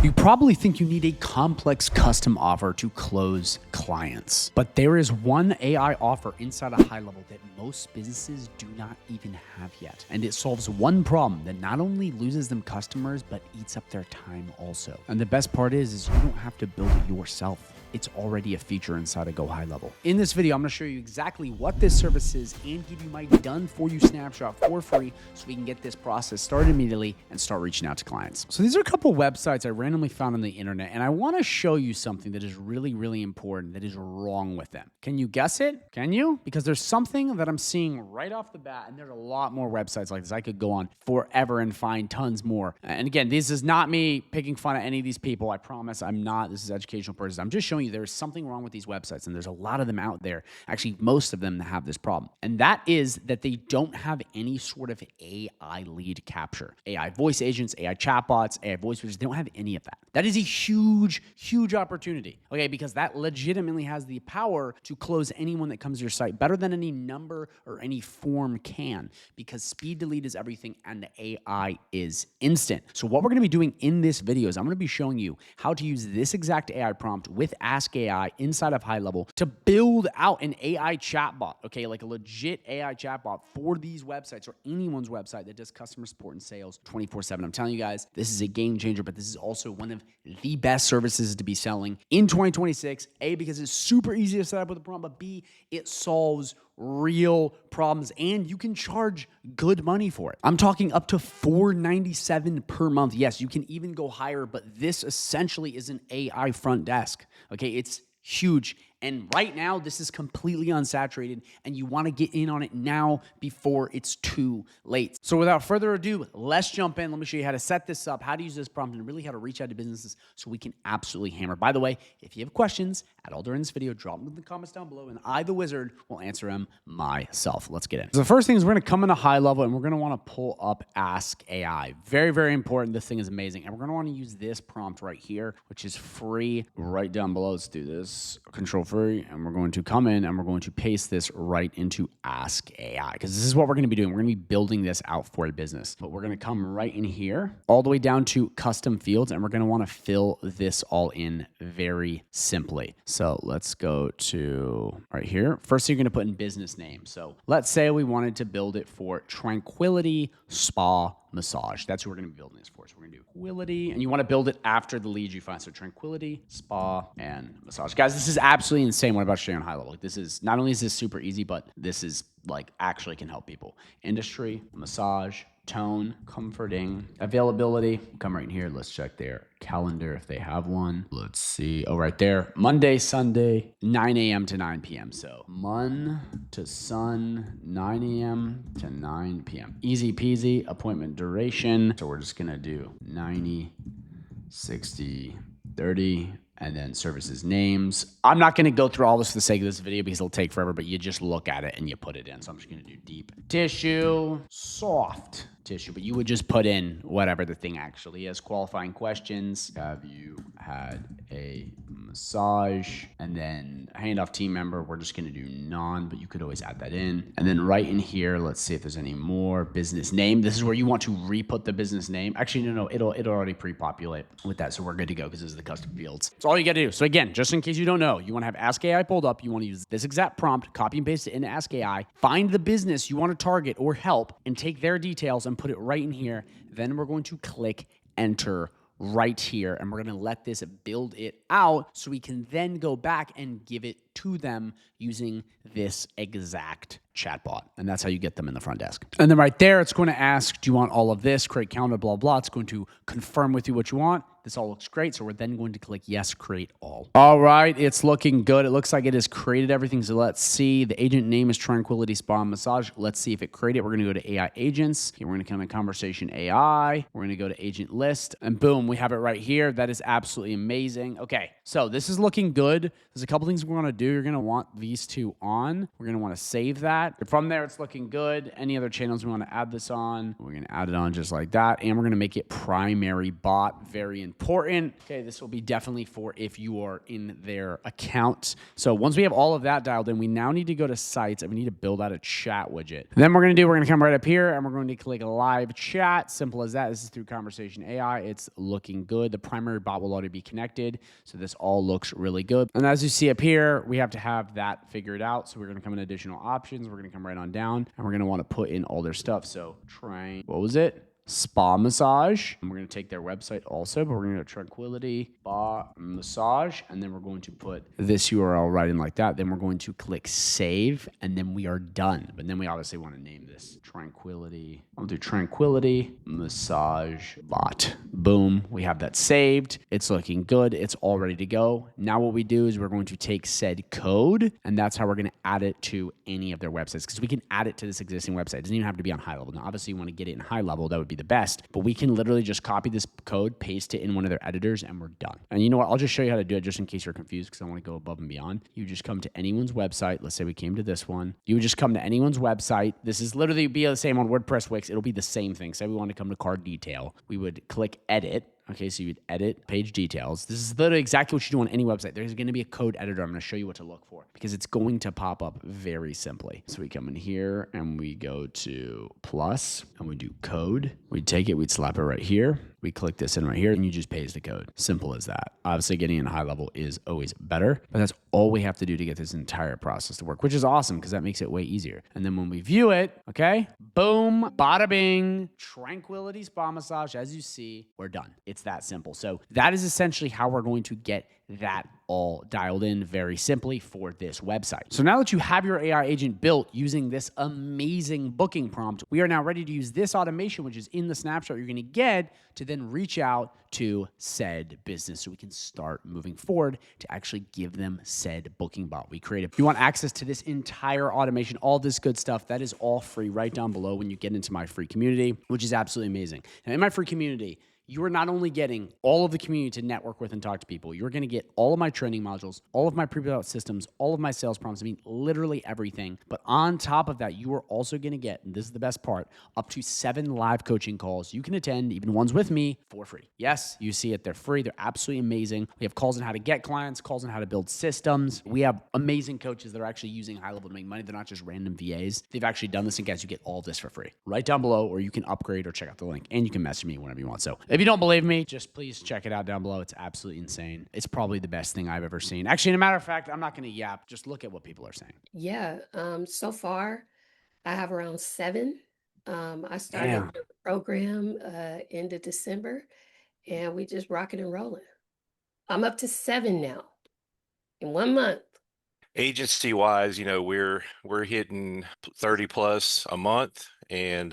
You probably think you need a complex custom offer to close clients, but there is one AI offer inside a high level that most businesses do not even have yet. And it solves one problem that not only loses them customers, but eats up their time also. And the best part is you don't have to build it yourself. It's already a feature inside of GoHighLevel. In this video, I'm gonna show you exactly what this service is and give you my done for you snapshot for free so we can get this process started immediately and start reaching out to clients. So these are a couple websites I randomly found on the internet, and I wanna show you something that is really, really important that is wrong with them. Can you guess it? Can you? Because there's something that I'm seeing right off the bat, and there's a lot more websites like this. I could go on forever and find tons more. And again, this is not me picking fun at any of these people. I promise I'm not. This is educational purposes. I'm just showing you there's something wrong with these websites, and there's a lot of them out there, actually most of them that have this problem. And that is that they don't have any sort of AI lead capture. AI voice agents, AI chatbots, AI voice agents, they don't have any of that. That is a huge, huge opportunity, okay? Because that legitimately has the power to close anyone that comes to your site better than any number or any form can, because speed to lead is everything and the AI is instant. So what we're gonna be doing in this video is I'm gonna be showing you how to use this exact AI prompt with AskAI inside of HighLevel to build out an AI chatbot, okay? Like a legit AI chatbot for these websites or anyone's website that does customer support and sales 24/7. I'm telling you guys, this is a game changer, but this is also one of the best services to be selling in 2026. A, because it's super easy to set up with a prompt, but B, it solves real problems and you can charge good money for it. I'm talking up to $497 per month. Yes, you can even go higher, but this essentially is an AI front desk. Okay, it's huge. And right now, this is completely unsaturated and you want to get in on it now before it's too late. So without further ado, let's jump in. Let me show you how to set this up, how to use this prompt, and really how to reach out to businesses so we can absolutely hammer. By the way, if you have questions at all during this video, drop them in the comments down below and I, the wizard, will answer them myself. Let's get in. So the first thing is we're going to come into HighLevel and we're going to want to pull up AskAI. Very, very important. This thing is amazing. And we're going to want to use this prompt right here, which is free right down below. Let's do this. Control free, and we're going to come in and we're going to paste this right into AskAI, because this is what we're going to be doing. We're going to be building this out for a business, but we're going to come right in here all the way down to custom fields, and we're going to want to fill this all in very simply. So let's go to right here. First, you're going to put in business name. So let's say we wanted to build it for Tranquility Spa Massage. That's what we're going to be building this for. So we're going to do Tranquility, and you want to build it after the lead you find. So Tranquility, Spa, and Massage. Guys, this is absolutely insane what I'm about to show you on HighLevel. Like, this is, not only is this super easy, but this is like actually can help people. Industry, massage, tone, comforting, availability. Come right in here. Let's check their calendar if they have one. Let's see. Oh, right there. Monday, Sunday, 9 a.m. to 9 p.m. So Mon to Sun, 9 a.m. to 9 p.m. Easy peasy. Appointment duration. So we're just going to do 90, 60, 30. And then services names. I'm not going to go through all this for the sake of this video because it'll take forever, but you just look at it and you put it in. So I'm just going to do deep tissue, soft tissue, but you would just put in whatever the thing actually is. Qualifying questions. Have you had a massage? And then handoff team member, we're just going to do none, but you could always add that in. And then right in here, let's see if there's any more. Business name. This is where you want to re-put the business name. Actually, no, it'll already pre-populate with that. So we're good to go because this is the custom fields. So all you got to do. So again, just in case you don't know, you want to have AskAI pulled up. You want to use this exact prompt, copy and paste it into AskAI, find the business you want to target or help, and take their details and put it right in here. Then we're going to click enter right here, and we're going to let this build it out so we can then go back and give it to them using this exact chatbot. And that's how you get them in the front desk. And then right there, it's going to ask, do you want all of this? Create calendar, blah, blah. It's going to confirm with you what you want. This all looks great. So we're then going to click yes, create all. All right, it's looking good. It looks like it has created everything. So let's see. The agent name is Tranquility Spa and Massage. Let's see if it created. We're going to go to AI agents. Okay, we're going to come in conversation AI. We're going to go to agent list, and boom, we have it right here. That is absolutely amazing. Okay, so this is looking good. There's a couple things we want to do, you're going to want these two on. We're going to want to save that. From there, it's looking good. Any other channels we want to add this on, we're going to add it on just like that. And we're going to make it primary bot. Very important. Okay, this will be definitely for if you are in their account. So once we have all of that dialed in, we now need to go to sites and we need to build out a chat widget. And then we're going to come right up here and we're going to click live chat. Simple as that. This is through Conversation AI. It's looking good. The primary bot will already be connected. So this all looks really good. And as you see up here, we have to have that figured out. So we're going to come in additional options. We're going to come right on down and we're going to want to put in all their stuff. So what was it? Spa massage. And we're going to take their website also, but we're going to go Tranquility Spa Massage. And then we're going to put this URL right in like that. Then we're going to click save and then we are done. But then we obviously want to name this Tranquility. I'll do Tranquility Massage Bot. Boom. We have that saved. It's looking good. It's all ready to go. Now what we do is we're going to take said code and that's how we're going to add it to any of their websites because we can add it to this existing website. It doesn't even have to be on high level. Now, obviously you want to get it in high level. That would be the best, but we can literally just copy this code, paste it in one of their editors, and we're done. And you know what? I'll just show you how to do it just in case you're confused because I want to go above and beyond. You just come to anyone's website. Let's say we came to this one. You would just come to anyone's website. This is literally be the same on WordPress Wix. It'll be the same thing. Say we want to come to card detail. We would click edit. Okay, so you'd edit page details. This is literally exactly what you do on any website. There's going to be a code editor. I'm going to show you what to look for because it's going to pop up very simply. So we come in here and we go to plus and we do code. We'd take it, we'd slap it right here. We click this in right here and you just paste the code. Simple as that. Obviously getting in high level is always better, but that's all we have to do to get this entire process to work, which is awesome because that makes it way easier. And then when we view it, okay, boom, bada bing, Tranquility Spa Massage. As you see, we're done. It's that simple. So that is essentially how we're going to get that all dialed in very simply for this website. So now that you have your AI agent built using this amazing booking prompt, we are now ready to use this automation, which is in the snapshot you're going to get to then reach out to said business so we can start moving forward to actually give them said booking bot we created. If you want access to this entire automation, all this good stuff, that is all free right down below when you get into my free community, which is absolutely amazing. Now in my free community, you are not only getting all of the community to network with and talk to people, you're going to get all of my training modules, all of my pre-built out systems, all of my sales prompts, I mean, literally everything. But on top of that, you are also going to get, and this is the best part, up to 7 live coaching calls you can attend, even ones with me, for free. Yes, you see it. They're free. They're absolutely amazing. We have calls on how to get clients, calls on how to build systems. We have amazing coaches that are actually using high level to make money. They're not just random VAs. They've actually done this, and guys, you get all of this for free. Right down below, or you can upgrade or check out the link, and you can message me whenever you want. So if you don't believe me, just please check it out down below. It's absolutely insane. It's probably the best thing I've ever seen. Actually, as a matter of fact, I'm not going to yap. Just look at what people are saying. Yeah. So far, I have around 7. I started the program end of December, and we just rocking and rolling. I'm up to 7 now in 1 month. Agency wise, you know, we're hitting 30 plus a month, and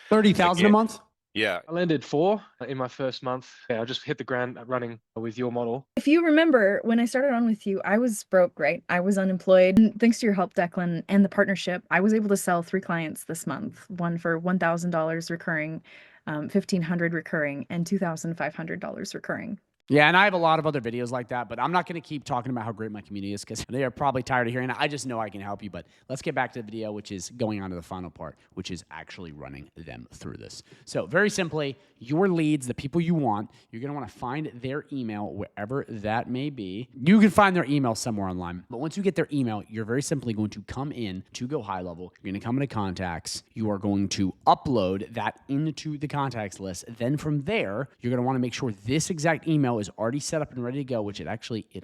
30,000 a month. Yeah, I landed 4 in my first month. Yeah, I just hit the ground running with your model. If you remember, when I started on with you, I was broke, right? I was unemployed. And thanks to your help, Declan, and the partnership, I was able to sell 3 clients this month. One for $1,000 recurring, $1,500 recurring, and $2,500 recurring. Yeah, and I have a lot of other videos like that, but I'm not going to keep talking about how great my community is because they are probably tired of hearing it. I just know I can help you, but let's get back to the video, which is going on to the final part, which is actually running them through this. So very simply, your leads, the people you want, you're going to want to find their email wherever that may be. You can find their email somewhere online, but once you get their email, you're very simply going to come in to GoHighLevel. You're going to come into contacts. You are going to upload that into the contacts list. Then from there, you're going to want to make sure this exact email is already set up and ready to go, which it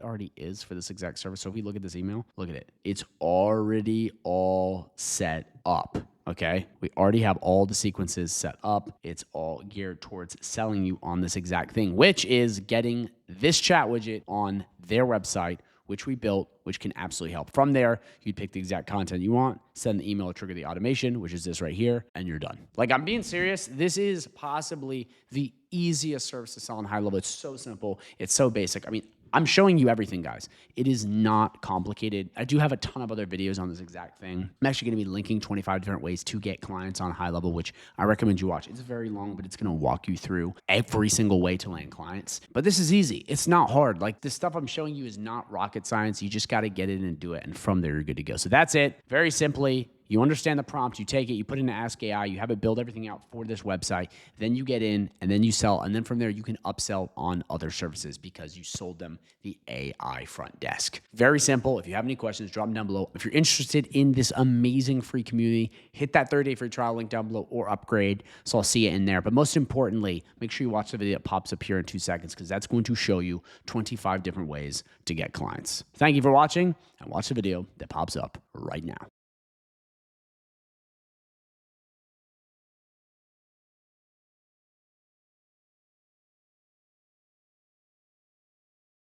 already is for this exact service. So if we look at this email, look at it. It's already all set up. Okay, we already have all the sequences set up. It's all geared towards selling you on this exact thing, which is getting this chat widget on their website, which we built, which can absolutely help. From there, you'd pick the exact content you want, send the email, trigger the automation, which is this right here, and you're done. Like, I'm being serious. This is possibly the easiest service to sell on high level. It's so simple. It's so basic. I mean, I'm showing you everything, guys. It is not complicated. I do have a ton of other videos on this exact thing. I'm actually going to be linking 25 different ways to get clients on High Level, which I recommend you watch. It's very long, but it's going to walk you through every single way to land clients. But this is easy. It's not hard. Like, the stuff I'm showing you is not rocket science. You just got to get in and do it. And from there, you're good to go. So that's it. Very simply, you understand the prompt, you take it, you put it into AskAI, you have it build everything out for this website, then you get in and then you sell. And then from there, you can upsell on other services because you sold them the AI front desk. Very simple. If you have any questions, drop them down below. If you're interested in this amazing free community, hit that 30-day free trial link down below or upgrade. So I'll see you in there. But most importantly, make sure you watch the video that pops up here in 2 seconds because that's going to show you 25 different ways to get clients. Thank you for watching and watch the video that pops up right now.